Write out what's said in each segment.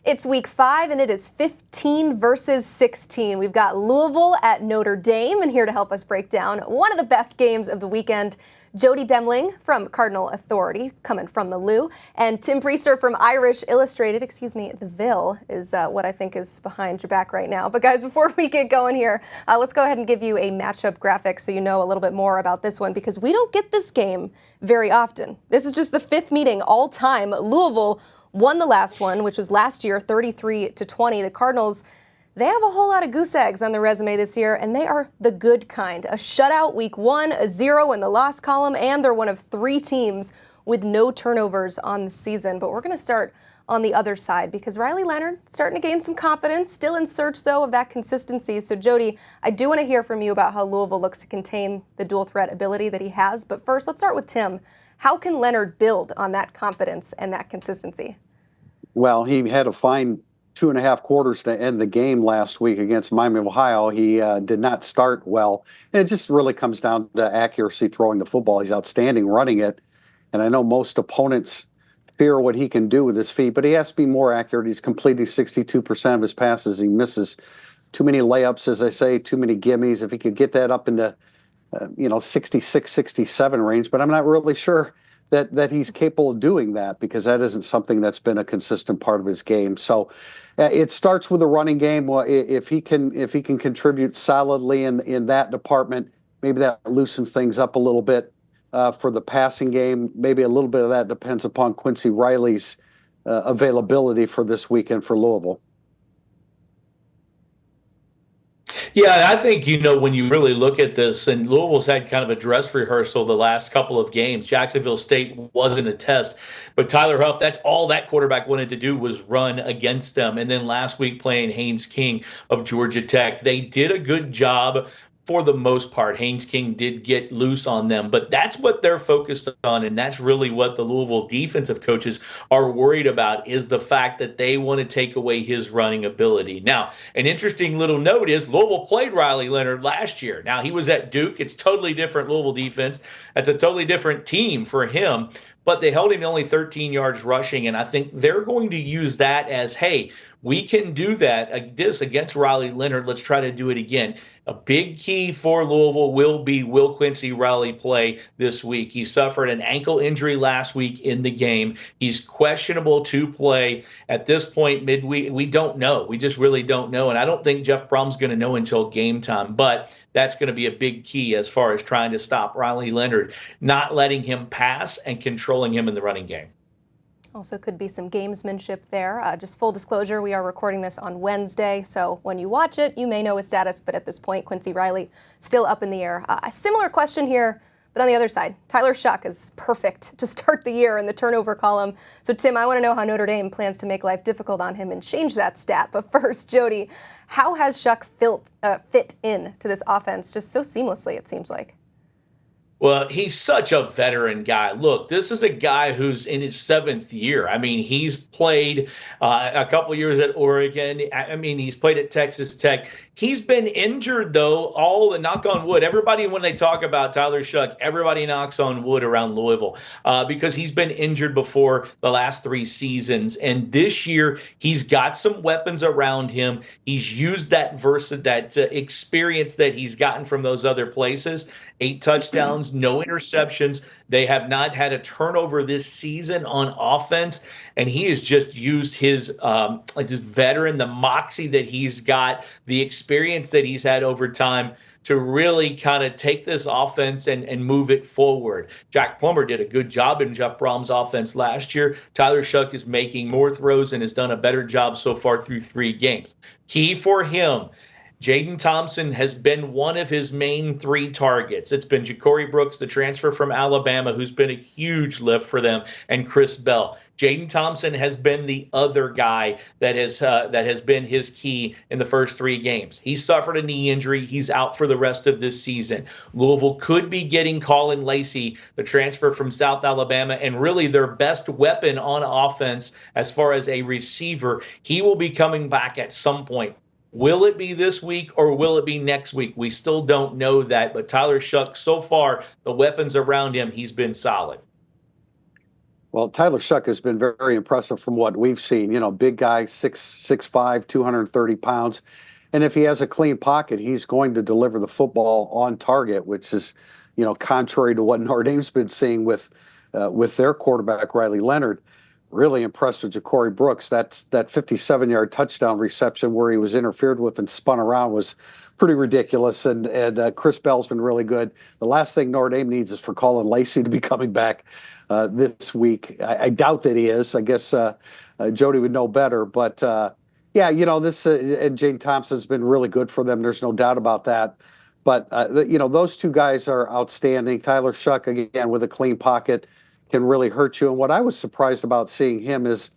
It's week 5, and it is 15 versus 16. We've got Louisville at Notre Dame, and here to help us break down one of the best games of the weekend, Jody Demling from Cardinal Authority, coming from the Lou, and Tim Priester from Irish Illustrated, the Ville is what I think is behind your back right now. But guys, before we get going here, let's go ahead and give you a matchup graphic so you know a little bit more about this one, because we don't get this game very often. This is just the 5th meeting all time. Louisville won the last one, which was last year, 33-20. The Cardinals, they have a whole lot of goose eggs on their resume this year, and they are the good kind. A shutout week 1, a 0 in the loss column, and they're one of 3 teams with no turnovers on the season. But we're going to start on the other side because Riley Leonard starting to gain some confidence, still in search, though, of that consistency. So, Jody, I do want to hear from you about how Louisville looks to contain the dual threat ability that he has. But first, let's start with Tim. How can Leonard build on that confidence and that consistency? Well, he had a fine 2.5 quarters to end the game last week against Miami of Ohio. He did not start well. And it just really comes down to accuracy throwing the football. He's outstanding running it. And I know most opponents fear what he can do with his feet, but he has to be more accurate. He's completing 62% of his passes. He misses too many layups, as I say, too many gimmies. If he could get that up into 66, 67 range, but I'm not really sure that he's capable of doing that because that isn't something that's been a consistent part of his game. So it starts with the running game. Well, if he can contribute solidly in that department, maybe that loosens things up a little bit for the passing game. Maybe a little bit of that depends upon Quincy Riley's availability for this weekend for Louisville. Yeah, I think, when you really look at this, and Louisville's had kind of a dress rehearsal the last couple of games. Jacksonville State wasn't a test, but Tyler Huff, that's all that quarterback wanted to do was run against them. And then last week playing Haynes King of Georgia Tech, they did a good job. For the most part, Haynes King did get loose on them, but that's what they're focused on, and that's really what the Louisville defensive coaches are worried about is the fact that they want to take away his running ability. Now, an interesting little note is Louisville played Riley Leonard last year. Now, he was at Duke. It's totally different Louisville defense. That's a totally different team for him, but they held him to only 13 yards rushing, and I think they're going to use that as, hey, we can do that this against Riley Leonard. Let's try to do it again. A big key for Louisville will Quincy Riley play this week? He suffered an ankle injury last week in the game. He's questionable to play. At this point, midweek, we don't know. We just really don't know. And I don't think Jeff Brum's going to know until game time. But that's going to be a big key as far as trying to stop Riley Leonard, not letting him pass and controlling him in the running game. Also could be some gamesmanship there. Just full disclosure, we are recording this on Wednesday, so when you watch it, you may know his status, but at this point, Quincy Riley still up in the air. A similar question here, but on the other side, Tyler Shough is perfect to start the year in the turnover column. So Tim, I want to know how Notre Dame plans to make life difficult on him and change that stat. But first, Jody, how has Shough fit in to this offense just so seamlessly, it seems like? Well, he's such a veteran guy. Look, this is a guy who's in his 7th year. I mean, he's played a couple years at Oregon. I mean, he's played at Texas Tech. He's been injured, though, knock on wood. Everybody, when they talk about Tyler Shough, everybody knocks on wood around Louisville because he's been injured before the last 3 seasons. And this year, he's got some weapons around him. He's used that experience that he's gotten from those other places. 8 touchdowns, no interceptions. They have not had a turnover this season on offense. And he has just used his veteran, the moxie that he's got, the experience that he's had over time to really kind of take this offense and move it forward. Jack Plummer did a good job in Jeff Brom's offense last year. Tyler Shough is making more throws and has done a better job so far through 3 games. Key for him, Jaden Thompson has been one of his main 3 targets. It's been Ja'Cory Brooks, the transfer from Alabama, who's been a huge lift for them, and Chris Bell. Jaden Thompson has been the other guy that has been his key in the first 3 games. He suffered a knee injury. He's out for the rest of this season. Louisville could be getting Colin Lacey, the transfer from South Alabama, and really their best weapon on offense as far as a receiver. He will be coming back at some point. Will it be this week or will it be next week? We still don't know that, but Tyler Shough, so far, the weapons around him, he's been solid. Well, Tyler Shough has been very impressive from what we've seen. Big guy, 6'5", 230 pounds. And if he has a clean pocket, he's going to deliver the football on target, which is, contrary to what Notre Dame's been seeing with their quarterback, Riley Leonard. Really impressed with Ja'Cory Brooks. That 57-yard touchdown reception where he was interfered with and spun around was pretty ridiculous. And Chris Bell's been really good. The last thing Notre Dame needs is for Colin Lacey to be coming back this week. I doubt that he is. I guess Jody would know better. But yeah, this and Jane Thompson's been really good for them. There's no doubt about that. But those two guys are outstanding. Tyler Shough, again, with a clean pocket, can really hurt you. And what I was surprised about seeing him is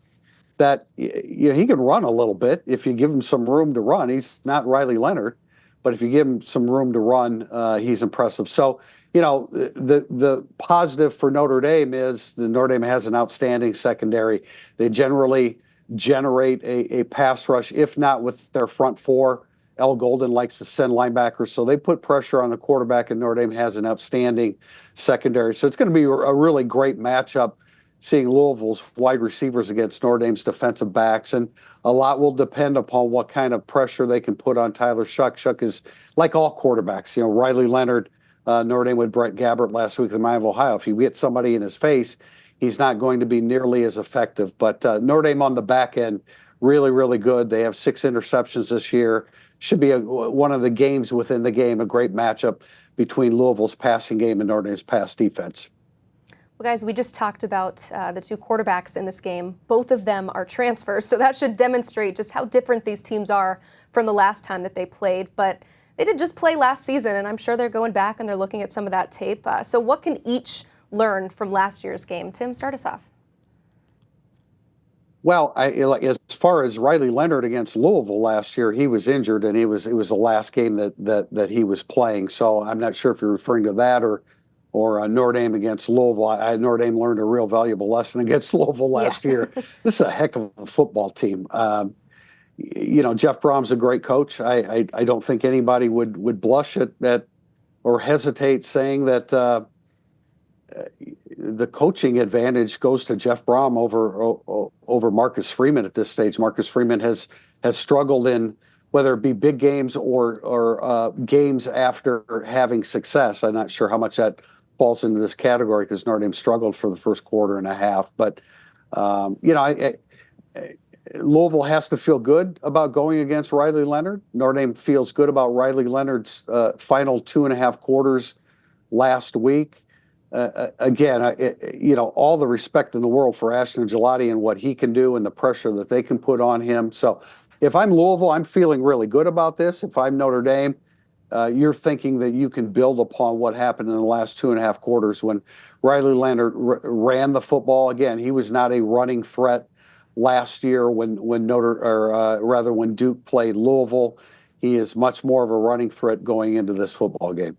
that he can run a little bit if you give him some room to run. He's not Riley Leonard, but if you give him some room to run, he's impressive. So, the positive for Notre Dame is the Notre Dame has an outstanding secondary. They generally generate a pass rush, if not with their front four. L. Golden likes to send linebackers, so they put pressure on the quarterback, and Notre Dame has an outstanding secondary. So it's going to be a really great matchup, seeing Louisville's wide receivers against Notre Dame's defensive backs, and a lot will depend upon what kind of pressure they can put on Tyler Shough. Shough is like all quarterbacks. Riley Leonard, Notre Dame with Brett Gabbert last week at Miami of Ohio. If you get somebody in his face, he's not going to be nearly as effective. But Notre Dame on the back end, really, really good. They have 6 interceptions this year. Should be one of the games within the game, a great matchup between Louisville's passing game and Notre Dame's pass defense. Well, guys, we just talked about the two quarterbacks in this game. Both of them are transfers, so that should demonstrate just how different these teams are from the last time that they played. But they did just play last season, and I'm sure they're going back and they're looking at some of that tape. So what can each learn from last year's game? Tim, start us off. Well, as far as Riley Leonard against Louisville last year, he was injured, and it was the last game that he was playing. So I'm not sure if you're referring to that or Notre Dame against Louisville. Notre Dame learned a real valuable lesson against Louisville last year. This is a heck of a football team. Jeff Brom's a great coach. I don't think anybody would blush at or hesitate saying that the coaching advantage goes to Jeff Brom over Marcus Freeman at this stage. Marcus Freeman has struggled in whether it be big games or games after having success. I'm not sure how much that falls into this category because Notre Dame struggled for the first quarter and a half. But Louisville has to feel good about going against Riley Leonard. Notre Dame feels good about Riley Leonard's final 2.5 quarters last week. Again, all the respect in the world for Ashton Gelati and what he can do and the pressure that they can put on him. So if I'm Louisville, I'm feeling really good about this. If I'm Notre Dame, you're thinking that you can build upon what happened in the last 2.5 quarters when Riley Leonard ran the football. Again, he was not a running threat last year when Duke played Louisville. He is much more of a running threat going into this football game.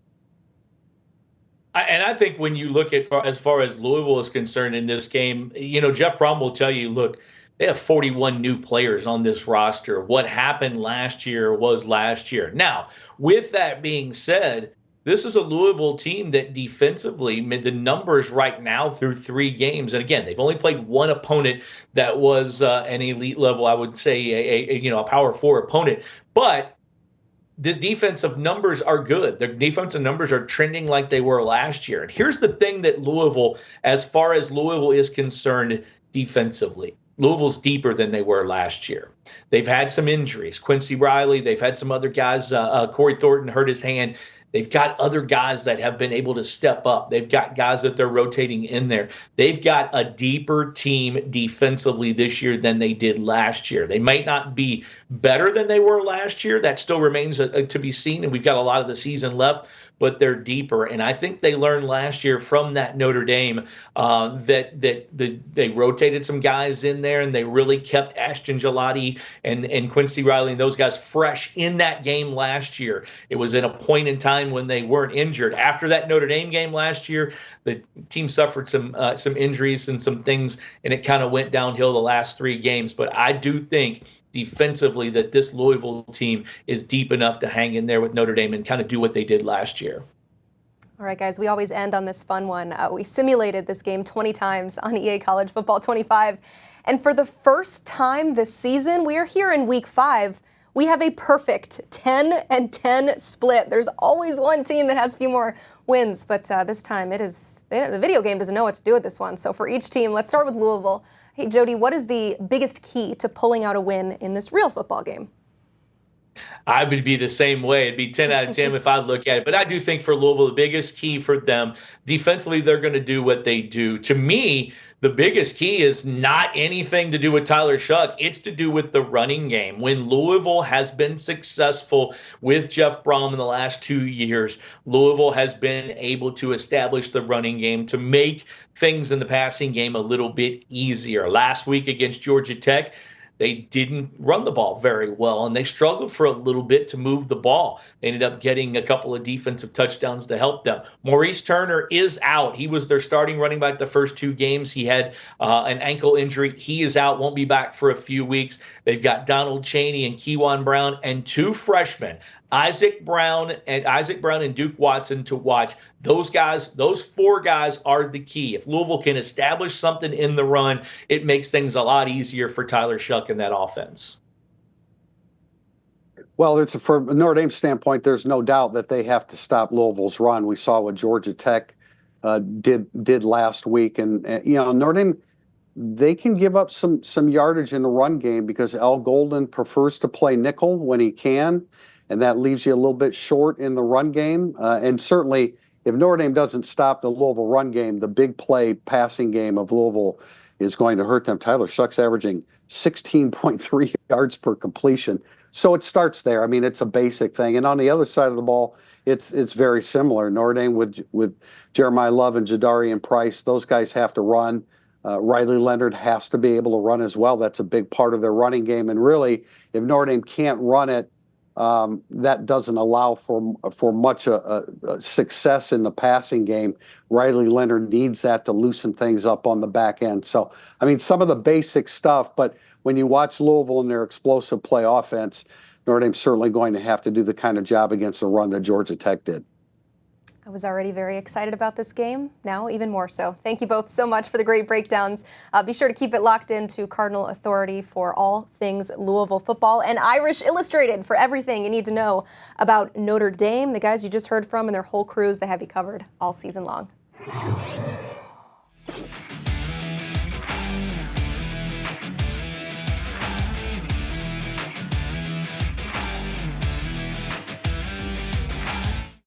And I think when you look at as far as Louisville is concerned in this game, Jeff Brom will tell you, look, they have 41 new players on this roster. What happened last year was last year. Now, with that being said, this is a Louisville team that defensively, the numbers right now through 3 games, and again, they've only played one opponent that was an elite level, I would say a Power 4 opponent, but the defensive numbers are good. Their defensive numbers are trending like they were last year. And here's the thing that Louisville, as far as Louisville is concerned defensively, Louisville's deeper than they were last year. They've had some injuries. Quincy Riley, they've had some other guys. Corey Thornton hurt his hand. They've got other guys that have been able to step up. They've got guys that they're rotating in there. They've got a deeper team defensively this year than they did last year. They might not be better than they were last year. That still remains to be seen, and we've got a lot of the season left, but they're deeper. And I think they learned last year from that Notre Dame that they rotated some guys in there, and they really kept Ashton Gelati and Quincy Riley and those guys fresh in that game last year. It was at a point in time when they weren't injured. After that Notre Dame game last year, the team suffered some injuries and some things, and it kind of went downhill the last 3 games. But I do think defensively that this Louisville team is deep enough to hang in there with Notre Dame and kind of do what they did last year. All right, guys, we always end on this fun one. We simulated this game 20 times on EA College Football 25. And for the first time this season, we are here in week 5. We have a perfect 10-10 split. There's always one team that has a few more wins, but this time the video game doesn't know what to do with this one. So for each team, let's start with Louisville. Hey, Jody, what is the biggest key to pulling out a win in this real football game? I would be the same way. It'd be 10 out of 10 if I look at it. But I do think for Louisville, the biggest key for them, defensively, they're going to do what they do. To me, the biggest key is not anything to do with Tyler Shough. It's to do with the running game. When Louisville has been successful with Jeff Brom in the last 2 years, Louisville has been able to establish the running game to make things in the passing game a little bit easier. Last week against Georgia Tech, they didn't run the ball very well, and they struggled for a little bit to move the ball. They ended up getting a couple of defensive touchdowns to help them. Maurice Turner is out. He was their starting running back the first 2 games. He had an ankle injury. He is out, won't be back for a few weeks. They've got Donald Chaney and Kewan Brown and 2 freshmen, Isaac Brown and Duke Watson, to watch. Those 4 guys are the key. If Louisville can establish something in the run, it makes things a lot easier for Tyler Shough in that offense. Well, from Notre Dame's standpoint, there's no doubt that they have to stop Louisville's run. We saw what Georgia Tech did last week, and Notre Dame, they can give up some yardage in the run game because Al Golden prefers to play nickel when he can, and that leaves you a little bit short in the run game. And certainly, if Notre Dame doesn't stop the Louisville run game, the big play passing game of Louisville is going to hurt them. Tyler Shough's averaging 16.3 yards per completion. So it starts there. I mean, it's a basic thing. And on the other side of the ball, it's very similar. Notre Dame with Jeremiah Love and Jadarian Price, those guys have to run. Riley Leonard has to be able to run as well. That's a big part of their running game. And really, if Notre Dame can't run it, that doesn't allow for much success in the passing game. Riley Leonard needs that to loosen things up on the back end. So, I mean, some of the basic stuff, but when you watch Louisville and their explosive play offense, Notre Dame's certainly going to have to do the kind of job against the run that Georgia Tech did. I was already very excited about this game, now even more so. Thank you both so much for the great breakdowns. Be sure to keep it locked into Cardinal Authority for all things Louisville football, and Irish Illustrated for everything you need to know about Notre Dame. The guys you just heard from and their whole crews, they have you covered all season long.